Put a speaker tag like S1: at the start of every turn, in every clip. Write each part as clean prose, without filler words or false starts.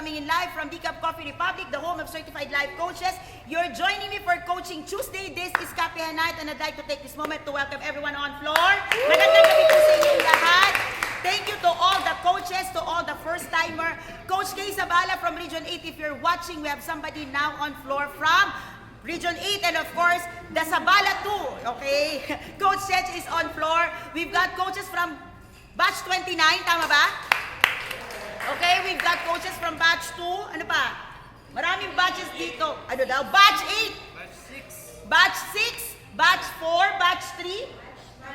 S1: coming in live from Decaf Coffee Republic, the home of certified life coaches. You're joining me for Coaching Tuesday. This is Kapehan night, and I'd like to take this moment to welcome everyone on floor. Magandang gabi po sa inyong lahat. Thank you to all the coaches, to all the first-timer. Coach Kay Zabala from Region 8, if you're watching, we have somebody now on floor from Region 8, and of course, the Zabala 2, okay? Coach Sech is on floor. We've got coaches from Batch 29, tama ba? Okay, we've got coaches from Batch 2. Ano pa? Maraming batches dito. Ano daw? Batch 8. Batch 6. Batch 4. Batch 3.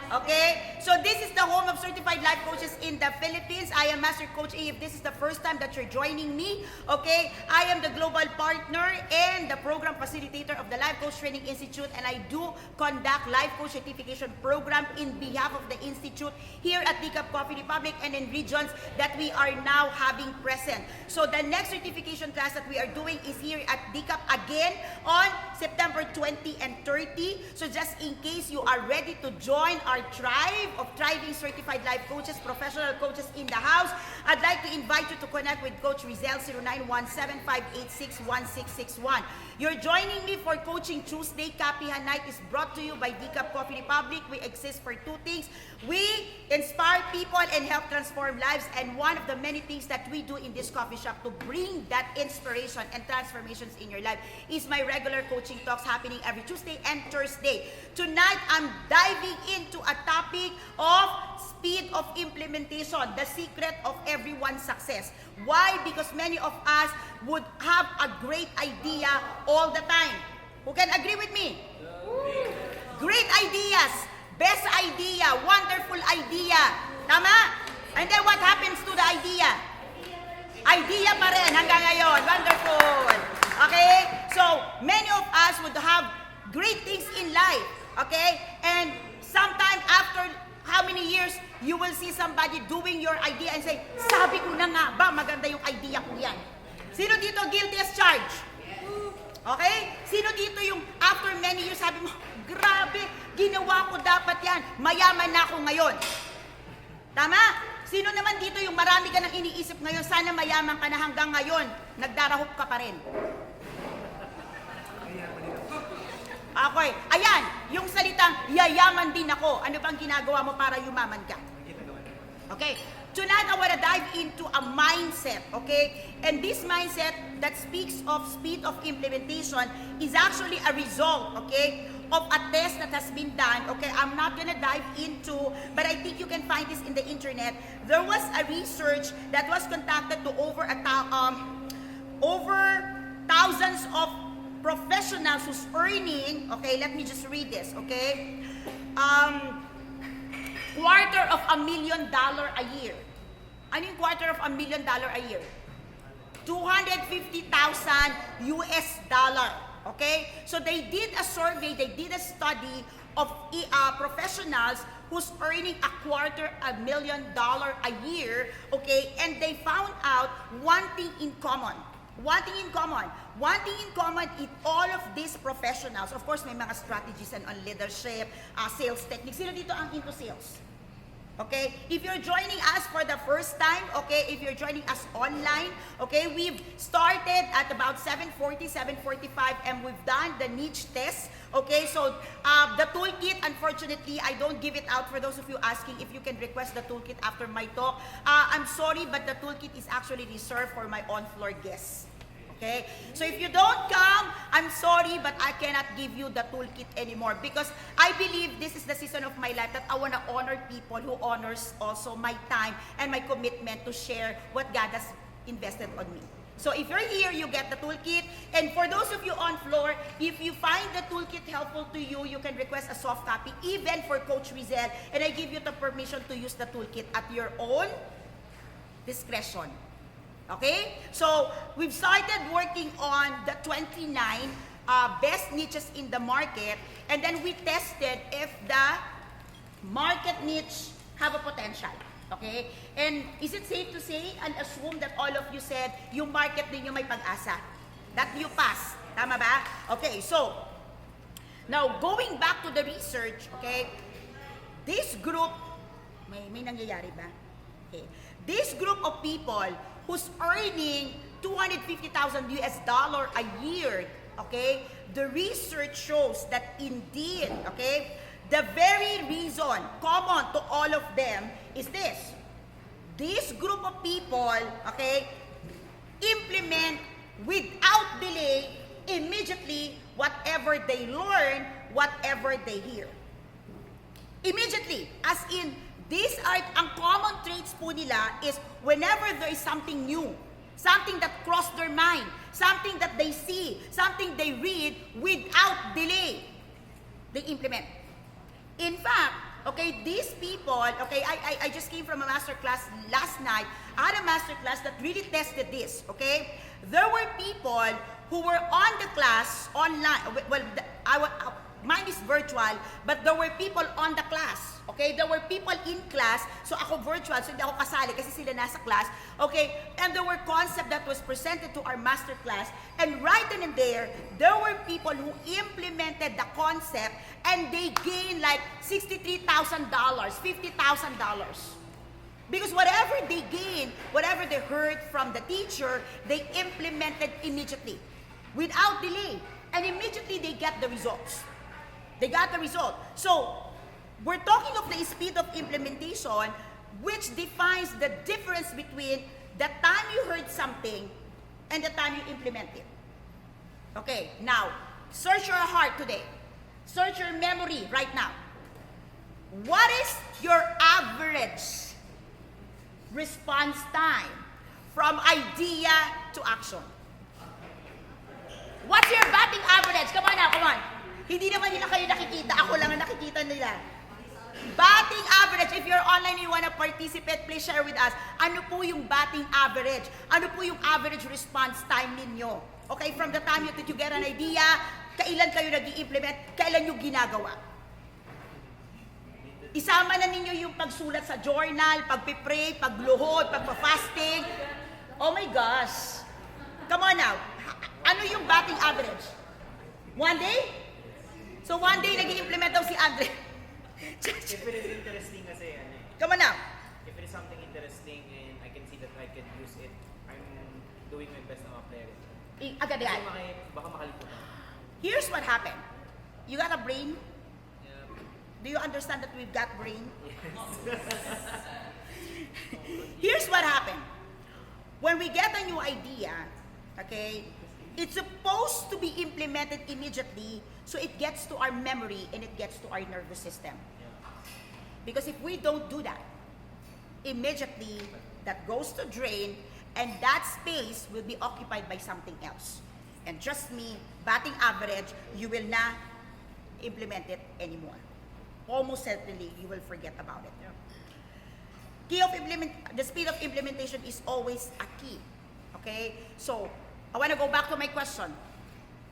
S1: Okay, so this is the home of certified life coaches in the Philippines. I am Master Coach A. If this is the first time that you're joining me, okay, I am the global partner and the program facilitator of the Life Coach Training Institute, and I do conduct life coach certification program in behalf of the institute here at Decaf Coffee Republic and in regions that we are now having present. So the next certification class that we are doing is here at Decaf again on September 20 and 30. So just in case you are ready to join our tribe of thriving certified life coaches, professional coaches in the house, I'd like to invite you to connect with Coach Rizel 0917-586-1661. You're joining me for Coaching Tuesday. Kapehan Night is brought to you by Decaf Coffee Republic. We exist for two things. We inspire people and help transform lives, and one of the many things that we do in this coffee shop to bring that inspiration and transformations in your life is my regular coaching talks happening every Tuesday and Thursday. Tonight, I'm diving into a topic of speed of implementation, the secret of everyone's success. Why? Because many of us would have a great idea all the time. Who can agree with me? Great ideas, best idea, wonderful idea. Tama? And then what happens to the idea? Idea pa rin hanggang ngayon. Wonderful. Okay? So, many of us would have great things in life. Okay? And sometime after how many years, you will see somebody doing your idea and say, sabi ko na nga ba, maganda yung idea ko yan. Sino dito guilty as charged? Okay? Sino dito yung after many years, sabi mo, grabe, ginawa ko dapat yan, mayaman na ako ngayon. Tama? Sino naman dito yung marami ka nang iniisip ngayon, sana mayaman ka na hanggang ngayon, nagdarahop ka pa rin? Okay. Ayan, yung salitang yayaman din ako. Ano bang ginagawa mo para yumaman ka? Okay. Tonight, I want to dive into a mindset, okay? And this mindset that speaks of speed of implementation is actually a result, okay, of a test that has been done. Okay, I'm not gonna dive into, but I think you can find this in the internet. There was a research that was conducted to over thousands of professionals who's earning, okay, let me just read this, okay, $250,000 a year. Ano yung $250,000 a year? 250,000 US dollar, okay? So they did a survey, they did a study of professionals who's earning $250,000 a year, okay, and they found out one thing in common. One thing in common in all of these professionals, of course, may mga strategies and on leadership, sales techniques. Sino dito ang into sales? Okay? If you're joining us for the first time, okay, if you're joining us online, okay, we've started at about 7:40, 7:45, and we've done the niche test. Okay, so the toolkit, unfortunately, I don't give it out for those of you asking if you can request the toolkit after my talk. I'm sorry, but the toolkit is actually reserved for my on-floor guests. Okay? So if you don't come, I'm sorry, but I cannot give you the toolkit anymore because I believe this is the season of my life that I want to honor people who honors also my time and my commitment to share what God has invested on me. So if you're here, you get the toolkit. And for those of you on floor, if you find the toolkit helpful to you, you can request a soft copy, even for Coach Rizel, and I give you the permission to use the toolkit at your own discretion. Okay? So, we've started working on the 29 best niches in the market, and then we tested if the market niche have a potential. Okay? And is it safe to say and assume that all of you said yung market ninyo may pag-asa? That you pass. Tama ba? Okay, so, now going back to the research, okay, this group, may nangyayari ba? Okay. This group of people who's earning $250,000 a year, okay, the research shows that indeed, okay, the very reason common to all of them is this. This group of people, okay, implement without delay immediately whatever they learn, whatever they hear. Immediately, as in, these are, ang common traits po nila is whenever there is something new, something that crossed their mind, something that they see, something they read, without delay, they implement. In fact, okay, these people, okay, I just came from a master class last night. I had a master class that really tested this, okay? There were people who were on the class online. Well, mine is virtual, but there were people on the class. Okay, there were people in class, so ako virtual, so hindi ako kasali kasi sila nasa class. Okay, and there were concepts that was presented to our master class, and right then and there were people who implemented the concept, and they gained like $63,000, $50,000. Because whatever they gained, whatever they heard from the teacher, they implemented immediately, without delay, and immediately they get the results. They got the result. So, we're talking of the speed of implementation, which defines the difference between the time you heard something and the time you implement it. Okay, now, search your heart today. Search your memory right now. What is your average response time from idea to action? What's your batting average? Come on now, come on. Hindi naman nila kayo nakikita. Ako lang ang nakikita nila. Batting average, if you're online and you wanna participate, please share with us. Ano po yung batting average? Ano po yung average response time ninyo? Okay, from the time that you get an idea, kailan kayo nag-i-implement, kailan nyo ginagawa? Isama na ninyo yung pagsulat sa journal, pagpipray, pagluhod, pagpa-fasting. Oh my gosh. Come on now. Ano yung batting average? One day? So one day, nag-i-implement daw si Andre.
S2: If it is interesting kasi,
S1: Come on now.
S2: if it is something interesting and I can see that I can use it, I'm doing my best na ma-apply it.
S1: Agad yan.
S2: Kasi baka makalimutan.
S1: Here's what happened. You got a brain?
S2: Yeah.
S1: Do you understand that we've got brain? Here's what happened. When we get a new idea, okay, it's supposed to be implemented immediately so it gets to our memory and it gets to our nervous system. Because if we don't do that, immediately that goes to drain and that space will be occupied by something else. And trust me, batting average, you will not implement it anymore. Almost certainly, you will forget about it. Key of the speed of implementation is always a key. Okay? So, I want to go back to my question.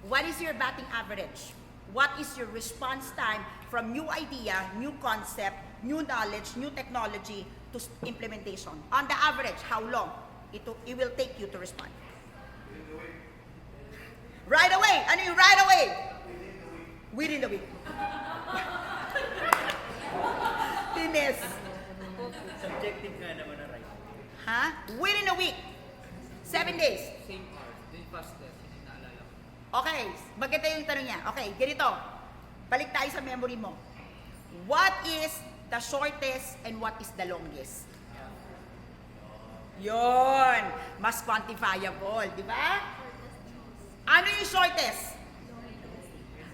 S1: What is your batting average? What is your response time from new idea, new concept, new knowledge, new technology to implementation? On the average, how long it will take you to respond? Right away. Ano yung right away? Within the week. Tinis.
S2: Subjective nga naman na right.
S1: Ha? Within a week. 7 days.
S3: Same hours, din fastest, hindi naalala ko.
S1: Okay, maganda yung tanong niya. Okay, ganito. Balik tayo sa memory mo. What is the shortest and what is the longest? Yon, mas quantifiable, di ba? Ano yung shortest?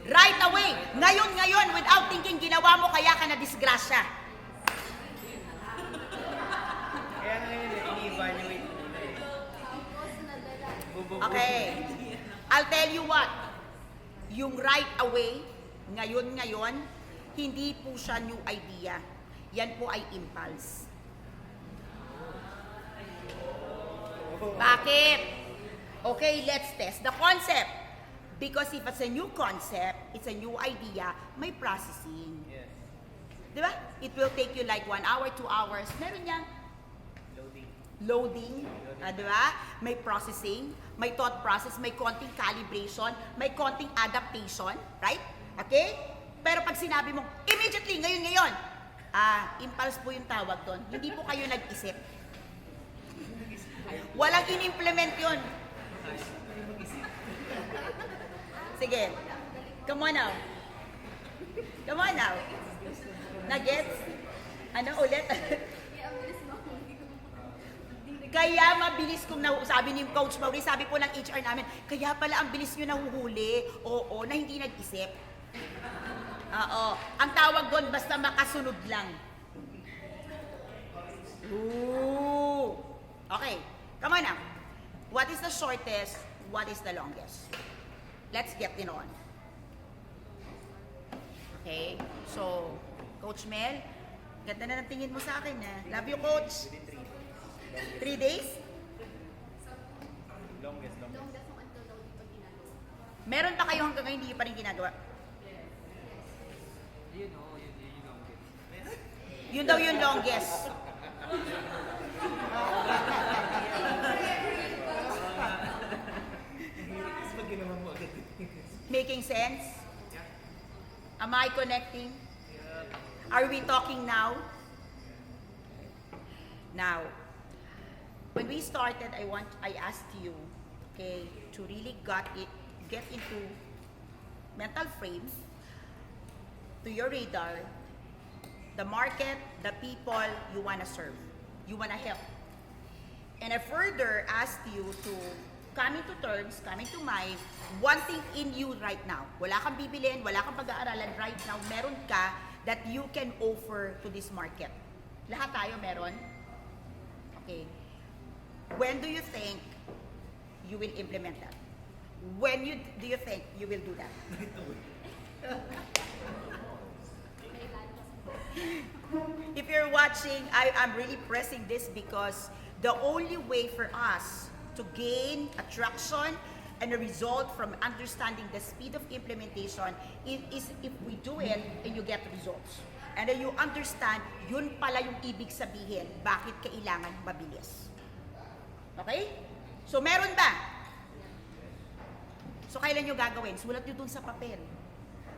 S1: Right away. Ngayon, without thinking, ginawa mo kaya ka na disgrasya.
S2: Kaya ngayon, ini-evaluate mo nila eh.
S1: Okay. I'll tell you what. Yung right away, ngayon, hindi po siya new idea. Yan po ay impulse. Bakit? Okay, let's test the concept. Because if it's a new concept, it's a new idea, may processing.
S2: Yes.
S1: Di ba? It will take you like 1 hour, 2 hours. Meron yan. Loading, di ba? May processing, may thought process, may konting calibration, may konting adaptation, right? Okay? Pero pag sinabi mo, immediately, ngayon, impulse po yung tawag doon. Hindi po kayo nag-isip. Walang in-implement yun. Sige. Come on now. Come on now. Nuggets? Ano ulit? Kaya mabilis kong sabi ni Coach Mauri, sabi po ng HR namin, kaya pala ang bilis nyo nahuhuli. Oo, na hindi nag-isip. Oo. Ang tawag doon, basta makasunod lang. Ooh. Okay. Come on now. What is the shortest? What is the longest? Let's get it on. Okay. So, Coach Mel, ganda na ng tingin mo sa akin, ha? Love you, Coach. 3 days?
S2: Longest.
S1: Meron pa kayo hanggang ngayon hindi pa rin ginagawa?
S3: Yun yung longest.
S1: Yun daw yung longest. Making sense? Am I connecting? Are we talking now? Now, when we started, I asked you, okay, to really get into mental frame, to your radar, the market, the people you want to serve, you want to help. And I further asked you to come into terms, come into mind, one thing in you right now. Wala kang bibilin, wala kang pag-aaralan right now, meron ka that you can offer to this market. Lahat tayo meron? Okay. When do you think you will implement that? When do you think you will do that? If you're watching, I'm really pressing this because the only way for us to gain attraction and a result from understanding the speed of implementation is if we do it and you get results. And then you understand, yun pala yung ibig sabihin, bakit kailangan mabilis. Okay? So meron ba? So kailan nyo gagawin? Sulat nyo dun sa papel.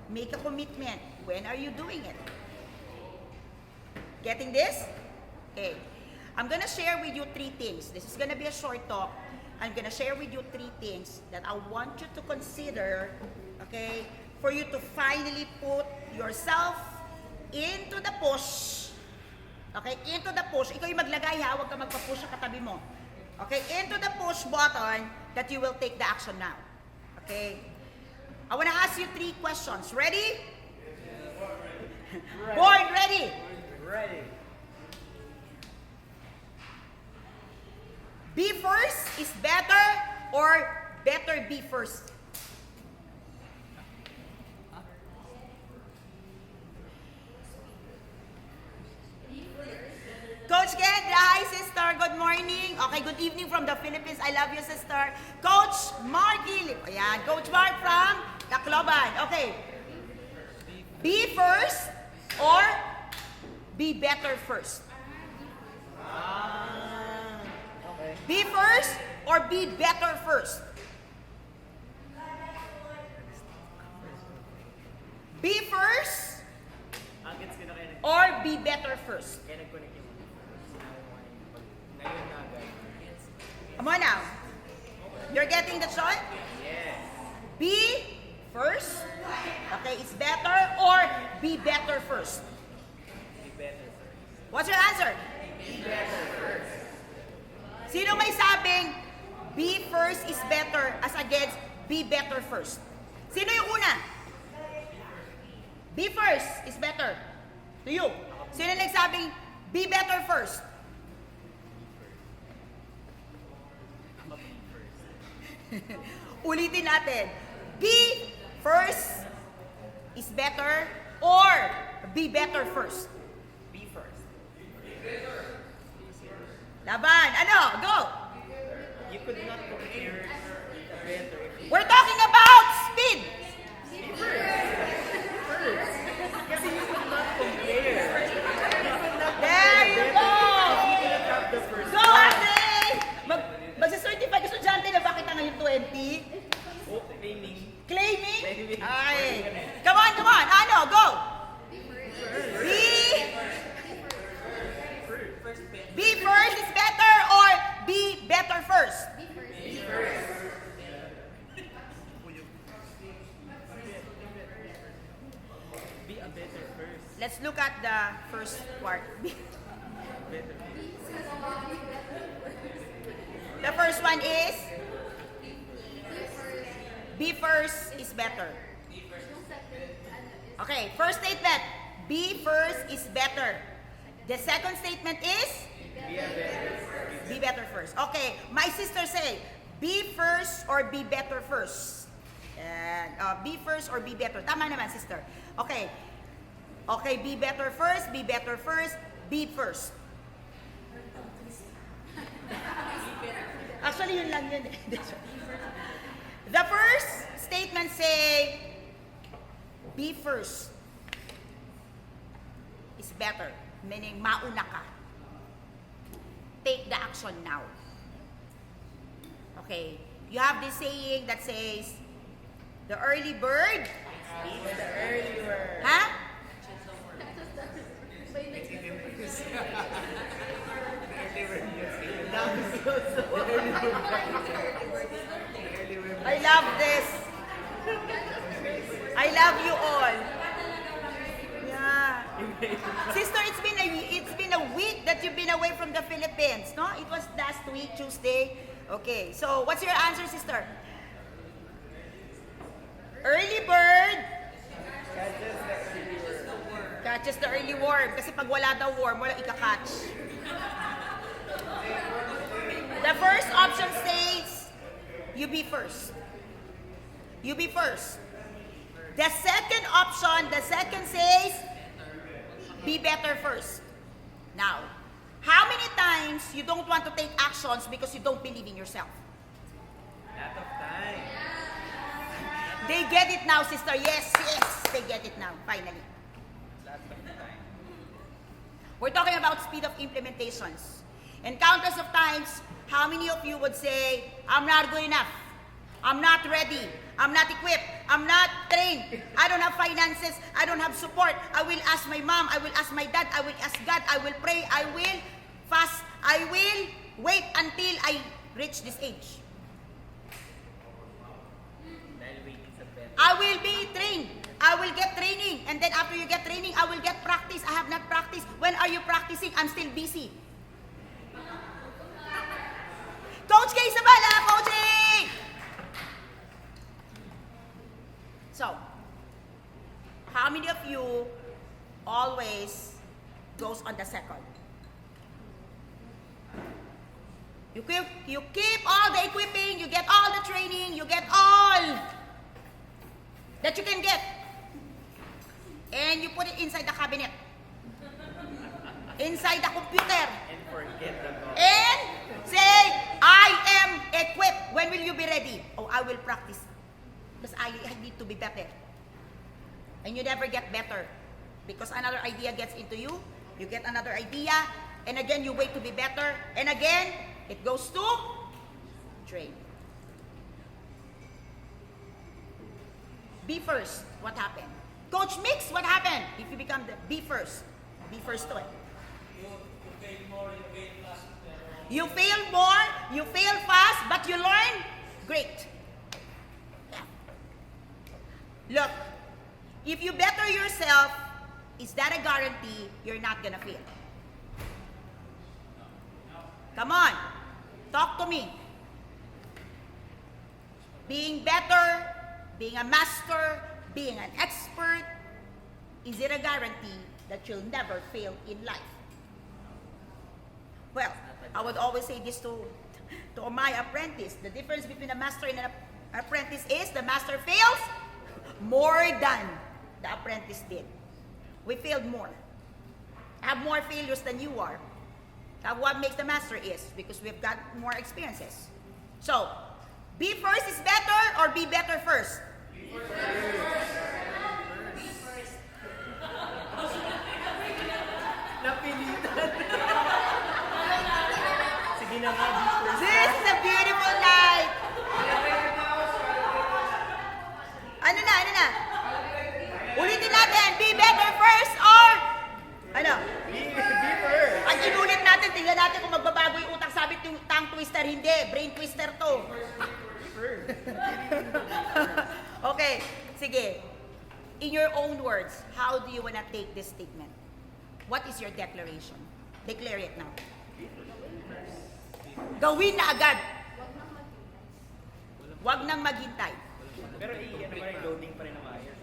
S1: Make a commitment. When are you doing it? Getting this? Okay. I'm gonna share with you 3 things. This is gonna be a short talk. I'm gonna share with you 3 things that I want you to consider, okay, for you to finally put yourself into the push. Okay, into the push. Ikaw yung maglagay ha, huwag ka magpa-push sa katabi mo. Okay, into the push button that you will take the action now. Okay? I wanna ask you 3 questions. Ready? Born ready?
S2: Ready.
S1: Be first is better or better be first? Coach Kendra, hi sister, good morning. Okay, good evening from the Philippines. I love you sister. Coach Mark Gilip. Ayan, Coach Mark from Tacloban. Okay. Be first or be better first? Be first or be better first? Be first
S2: Gets ko na kayo
S1: or be better first?
S2: kaya nag-connect yung ngayon na agad.
S1: Come on now. You're getting the shot?
S2: Yes.
S1: Be first. Okay, it's better or be better first?
S2: Be better first.
S1: What's your answer?
S2: Be better first.
S1: Sino may sabing be first is better as against be better first? Sino yung una? Be first is better. To you. Sino nagsabing be better first?
S2: Be first.
S1: Ulitin natin. Be first is better or be better first?
S2: Be first.
S1: Laban. Ano? Go.
S2: You could not compare better if you
S1: We're talking about speed.
S2: kasi you could not compare.
S1: There you go.
S2: You cannot have the first
S1: Go, ate! Magsa-certify ka estudyante na bakit ang ngayon 20?
S2: Oh, claiming.
S1: Claiming?
S2: Claiming.
S1: Ay. Come on, come on. Ano? Go. Be first is better or be better first?
S2: Be first.
S1: let's look at the first part. The first one is be first is better. Okay, first statement, be first is better. The second statement is be better first. Okay, my sister say, be first or be better first. Be first or be better. Tama naman, sister. Okay. Okay, be better first, be better first, be first. Actually, yun lang yun. The first statement say, be first is better. Meaning, mauna ka. Take the action now. Okay. You have this saying that says, the early bird.
S2: It's the early bird.
S1: Huh? I love this. I love you all. Yeah. Sister, it's been a week that you've been away from the Philippines, no? It was last week, Tuesday. Okay. So, what's your answer, sister? Early bird catches the early worm. Kasi pag wala daw worm, wala ikakatch. The first option says, you be first. You be first. The second option, the second says, be better first. Now, how many times you don't want to take actions because you don't believe in yourself?
S2: Lot of time.
S1: They get it now, sister. Yes, yes, they get it now, finally.
S2: Lot of time.
S1: We're talking about speed of implementations. And countless of times, how many of you would say, I'm not good enough. I'm not ready. I'm not equipped. I'm not trained. I don't have finances. I don't have support. I will ask my mom. I will ask my dad. I will ask God. I will pray. I will fast. I will wait until I reach this age.
S2: Dahil waiting sa bed.
S1: I will be trained. I will get training. And then after you get training, I will get practice. I have not practiced. When are you practicing? I'm still busy. Coach K. Sabala, coaching! So, how many of you always goes on the second? You keep all the equipping, you get all the training, you get all that you can get. And you put it inside the cabinet. Inside the computer.
S2: And forget the goal.
S1: And say, I am equipped. When will you be ready? Oh, I will practice. Because I need to be better. And you never get better. Because another idea gets into you. You get another idea. And again, you wait to be better. And again, it goes to train. Be first. What happened? Coach Mix, what happened? If you become the be first. Be first to it. You fail more, you fail fast, but you learn. Great. Yeah. Look, if you better yourself, is that a guarantee you're not gonna fail? Come on, talk to me. Being better, being a master, being an expert, is it a guarantee that you'll never fail in life? Well, I would always say this to my apprentice. The difference between a master and an apprentice is the master fails more than the apprentice did. We failed more. Have more failures than you are. That's what makes the master is, because we've got more experiences. So, be first is better or be better first? Be first.
S2: Napilitan. Sige na nga, be first.
S1: This is a beautiful night. Ano na? Ulitin natin, be better first or ano?
S2: Be first.
S1: Pag inulit natin, tingnan natin kung magbabago yung utak sabit yung tongue twister. Hindi, brain twister to. Okay, sige. In your own words, how do you want to take this statement? What is your declaration? Declare it now. Gawin na agad. Wag nang maghintay.
S2: Pero ano pa rin, loading pa rin na maayos.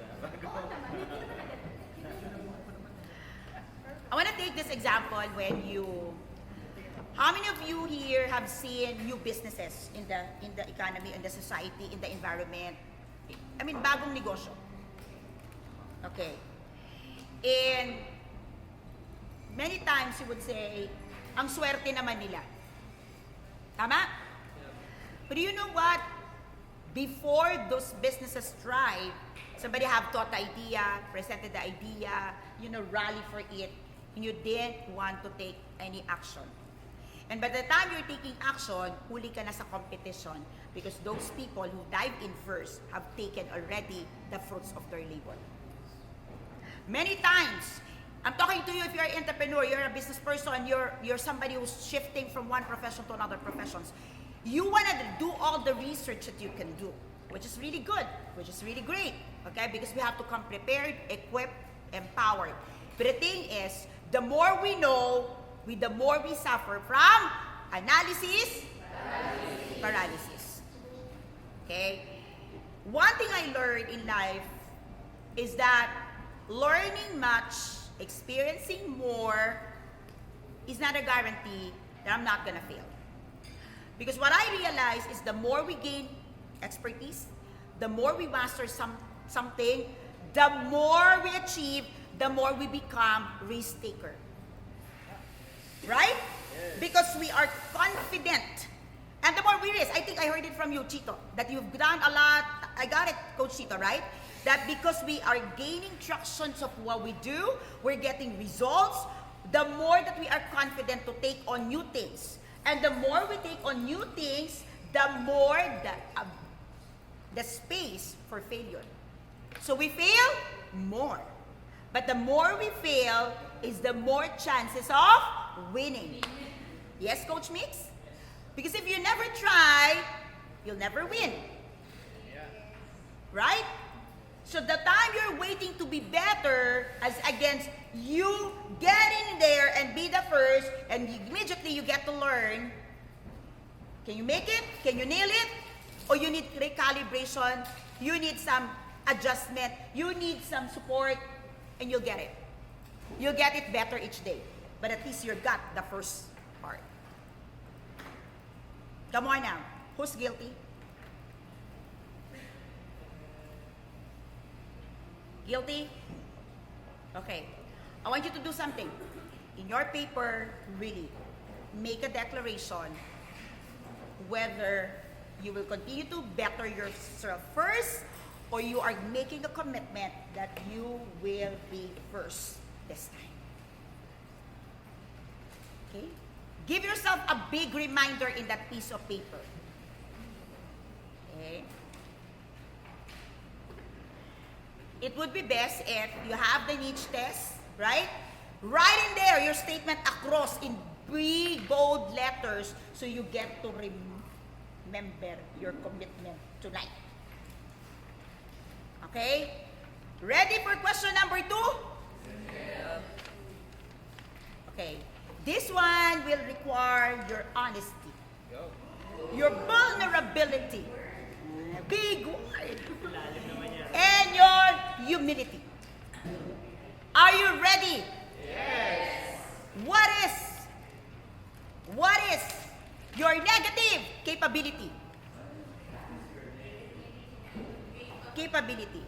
S1: I want to take this example when you, how many of you here have seen new businesses in the economy, in the society, in the environment? I mean, bagong negosyo. Okay. And many times you would say, ang swerte naman nila. Tama? But you know what? Before those businesses thrive, somebody have thought the idea, presented the idea, rally for it, and you didn't want to take any action. And by the time you're taking action, huli ka na sa competition because those people who dive in first have taken already the fruits of their labor. Many times, I'm talking to you if you're an entrepreneur, you're a business person, you're somebody who's shifting from one profession to another professions. You want to do all the research that you can do, which is really good, which is really great, okay? Because we have to come prepared, equipped, empowered. But the thing is, the more we know, the more we suffer from analysis, paralysis. Okay? One thing I learned in life is that learning much, experiencing more is not a guarantee that I'm not gonna fail. Because what I realize is the more we gain expertise, the more we master something, the more we achieve, the more we become risk taker. Right? Yes. Because we are confident. And the more we risk, I think I heard it from you, Chito, that you've done a lot. I got it, Coach Chito, right? That because we are gaining tractions of what we do, we're getting results, the more that we are confident to take on new things. And the more we take on new things, the more the space for failure. So we fail more. But the more we fail is the more chances of winning. Yes, Coach Mix? Because if you never try, you'll never win. Right? So the time you're waiting to be better as against you getting there and be the first and immediately you get to learn, can you make it? Can you nail it? Or you need recalibration, you need some adjustment, you need some support, and you'll get it. You'll get it better each day. But at least you got the first part. Come on now. Who's guilty? Guilty? Okay. I want you to do something. In your paper, really, make a declaration whether you will continue to better yourself first or you are making a commitment that you will be first this time. Okay? Give yourself a big reminder in that piece of paper. Okay? It would be best if you have the niche test, right? Write in there your statement across in big bold letters so you get to remember your commitment tonight. Okay? Ready for question number 2? Okay. This one will require your honesty, your vulnerability, big word, and your humility. Are you ready? Yes. What is your negative capability? Capability.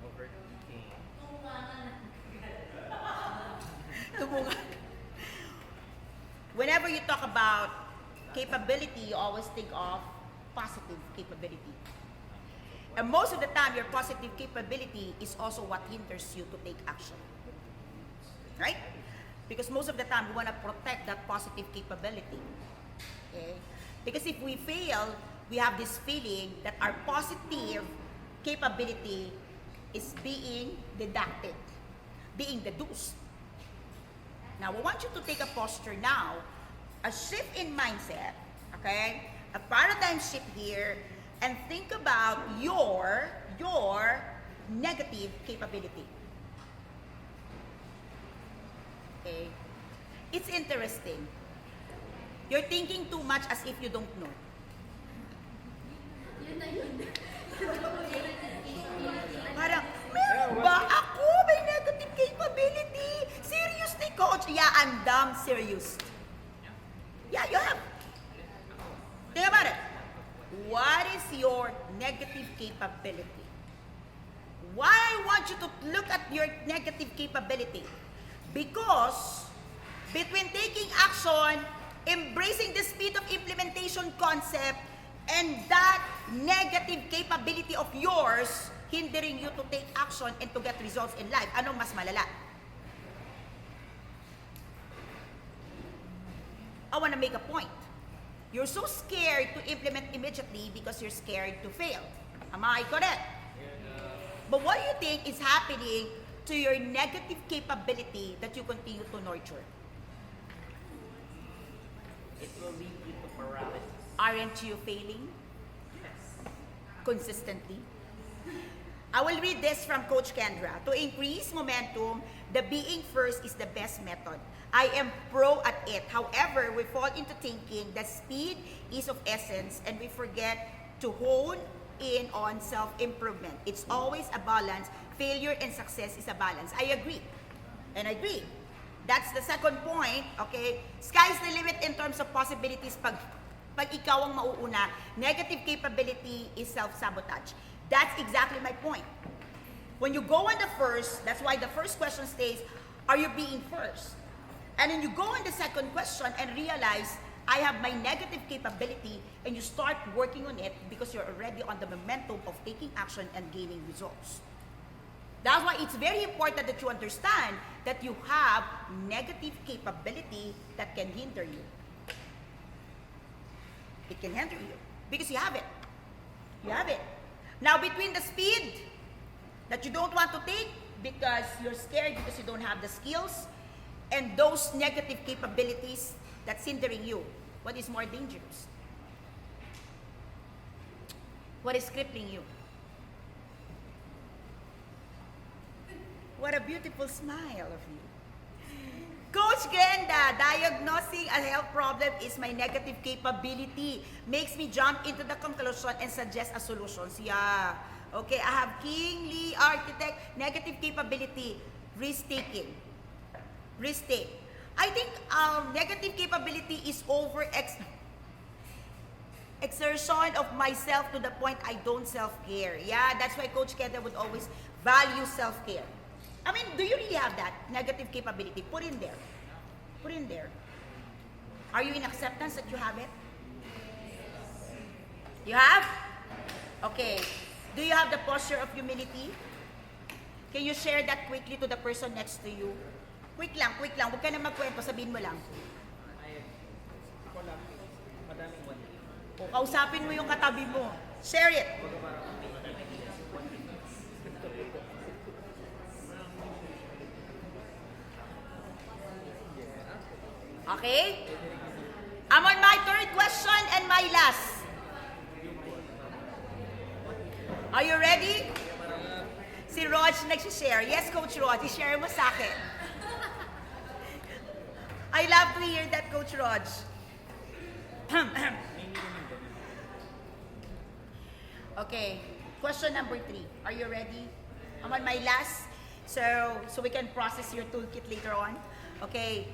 S2: Overthinking.
S1: Tumungan. Whenever you talk about capability, you always think of positive capability. And most of the time, your positive capability is also what hinders you to take action. Right? Because most of the time, we want to protect that positive capability. Okay? Because if we fail, we have this feeling that our positive capability is being deducted, being deduced. Now, we want you to take a posture now, a shift in mindset, okay? A paradigm shift here and think about your negative capability. Okay? It's interesting. You're thinking too much as if you don't know. Parang, meron ba ako may negative capability? Seriously, coach? Yeah, I'm damn serious. Yeah, you have. Think about it. What is your negative capability? Why I want you to look at your negative capability? Because between taking action, embracing the speed of implementation concept, and that negative capability of yours hindering you to take action and to get results in life, anong mas malala? I want to make a point. You're so scared to implement immediately because you're scared to fail. Am I correct? But what do you think is happening to your negative capability that you continue to nurture?
S2: It will lead you to paralysis.
S1: Aren't you failing
S2: Yes.
S1: consistently? I will read this from Coach Kendra. To increase momentum, the being first is the best method. I am pro at it. However, we fall into thinking that speed is of essence and we forget to hone in on self-improvement. It's always a balance. Failure and success is a balance. I agree. And I agree. That's the second point, okay? Sky's the limit in terms of possibilities pag ikaw ang mauuna. Negative capability is self-sabotage. That's exactly my point. When you go on the first, that's why the first question stays, are you being first? And then you go on the second question and realize, I have my negative capability, and you start working on it because you're already on the momentum of taking action and gaining results. That's why it's very important that you understand that you have negative capability that can hinder you. It can hinder you because you have it. You have it. Now, between the speed that you don't want to take because you're scared because you don't have the skills, and those negative capabilities that's hindering you, what is more dangerous? What is crippling you? What a beautiful smile of you. Coach Glenda, diagnosing a health problem is my negative capability. Makes me jump into the conclusion and suggest a solutions. Yeah. Okay, I have kingly architect, negative capability, risk-taking. Risk-take. I think negative capability is exertion of myself to the point I don't self-care. Yeah, that's why Coach Kenda would always value self-care. I mean, do you really have that negative capability? Put in there. Put in there. Are you in acceptance that you have it? You have? Okay. Do you have the posture of humility? Can you share that quickly to the person next to you? Quick lang, quick lang. Huwag ka na magkwento, sabihin mo lang.
S2: Ako lang, madaming one.
S1: O, kausapin mo yung katabi mo. Share it. Okay? I'm on my third question and my last. Are you ready? Si Rog nagsishare. Yes, Coach Rog, i-share mo sa akin. I love to hear that, Coach Rog. Okay, question number 3. Are you ready? I'm on my last, so we can process your toolkit later on. Okay,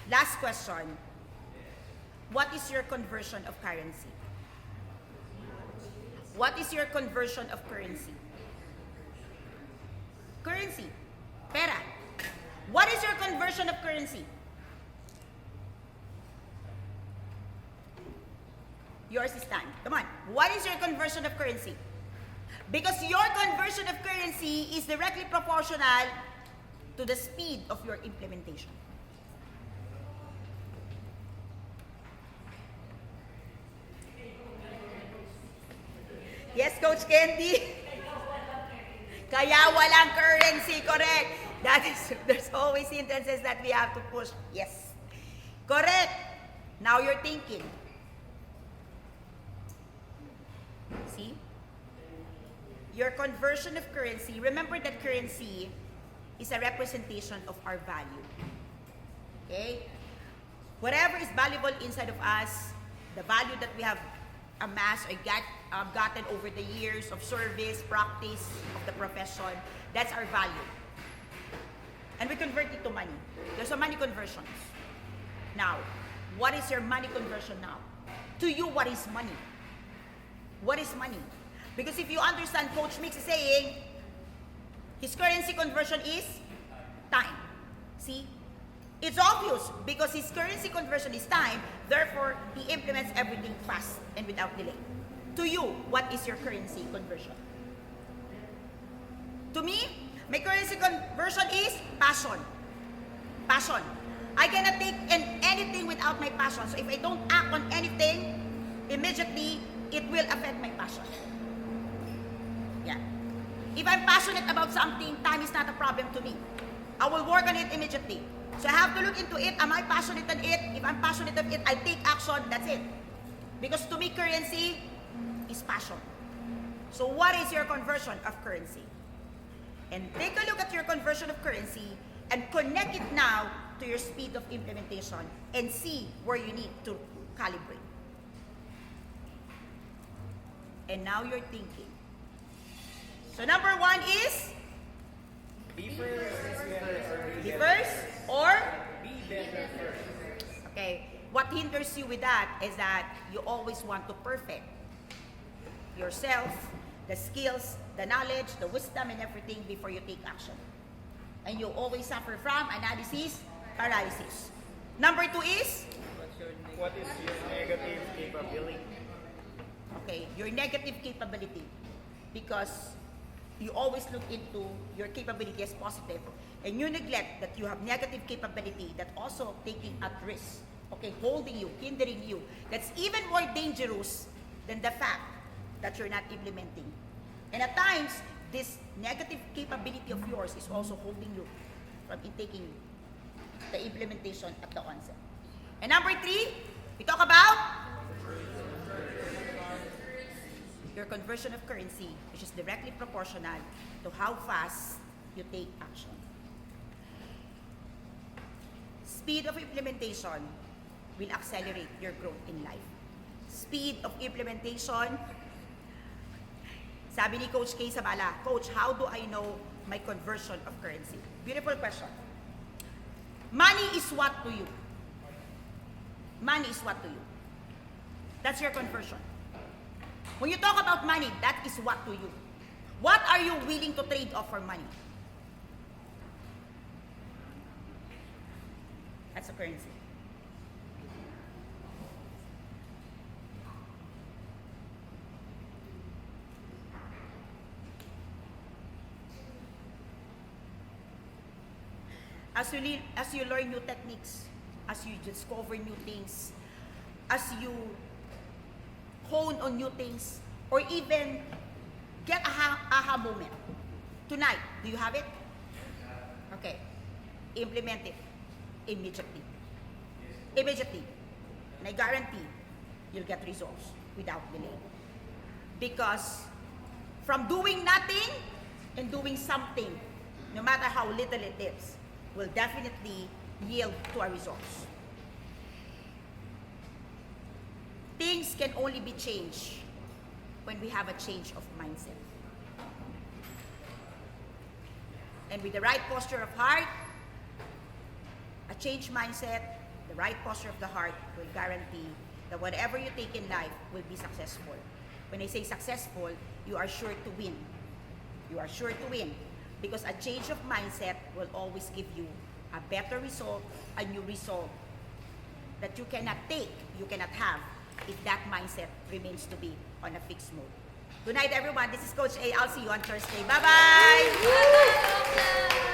S1: last question. What is your conversion of currency? What is your conversion of currency? Currency. Pera. What is your conversion of currency? Yours is time. Come on. What is your conversion of currency? Because your conversion of currency is directly proportional to the speed of your implementation. Yes, Coach Candy? Kaya walang currency, correct. That is, there's always instances that we have to push. Yes. Correct. Now you're thinking. currency. Your conversion of currency, remember that currency is a representation of our value. Okay? Whatever is valuable inside of us, the value that we have amassed or gotten over the years of service, practice of the profession, that's our value. And we convert it to money. There's a money conversions. Now, what is your money conversion now? To you, what is money? What is money? Because if you understand, Coach Mix is saying, his currency conversion is time. See? It's obvious because his currency conversion is time, therefore, he implements everything fast and without delay. To you, what is your currency conversion? To me, my currency conversion is passion. Passion. I cannot take anything without my passion. So if I don't act on anything, immediately, it will affect my passion. Yeah. If I'm passionate about something, time is not a problem to me. I will work on it immediately. So I have to look into it. Am I passionate on it? If I'm passionate on it, I take action. That's it. Because to me, currency is passion. So what is your conversion of currency? And take a look at your conversion of currency and connect it now to your speed of implementation and see where you need to calibrate. And now you're thinking. So number one is
S2: Be first.
S1: be first or
S2: Be better first.
S1: okay. What hinders you with that is that you always want to perfect yourself, the skills, the knowledge, the wisdom, and everything before you take action. And you always suffer from analysis paralysis. Number two is
S3: What's your name?
S2: What is your negative capability?
S1: okay, your negative capability, because you always look into your capability as positive, and you neglect that you have negative capability that also taking at risk, okay, holding you, hindering you. That's even more dangerous than the fact that you're not implementing. And at times, this negative capability of yours is also holding you from taking the implementation at the onset. And number three, we talk about your conversion of currency, which is directly proportional to how fast you take action. Speed of implementation will accelerate your growth in life. Speed of implementation, sabi ni Coach Kay Sabala, Coach, how do I know my conversion of currency? Beautiful question. Money is what to you? Money is what to you? That's your conversion. When you talk about money, that is what to you. What are you willing to trade off for money? That's a currency. As you learn new techniques, as you discover new things, as you hone on new things, or even get a aha moment. Tonight, do you have it? Okay. Implement it immediately. Immediately. And I guarantee you'll get results without delay. Because from doing nothing and doing something, no matter how little it is, will definitely yield to our results. Things can only be changed when we have a change of mindset. And with the right posture of heart, a changed mindset, the right posture of the heart will guarantee that whatever you take in life will be successful. When I say successful, you are sure to win. You are sure to win. Because a change of mindset will always give you a better result, a new result that you cannot take, you cannot have, if that mindset remains to be on a fixed mode. Good night, everyone. This is Coach A. I'll see you on Thursday. Bye-bye!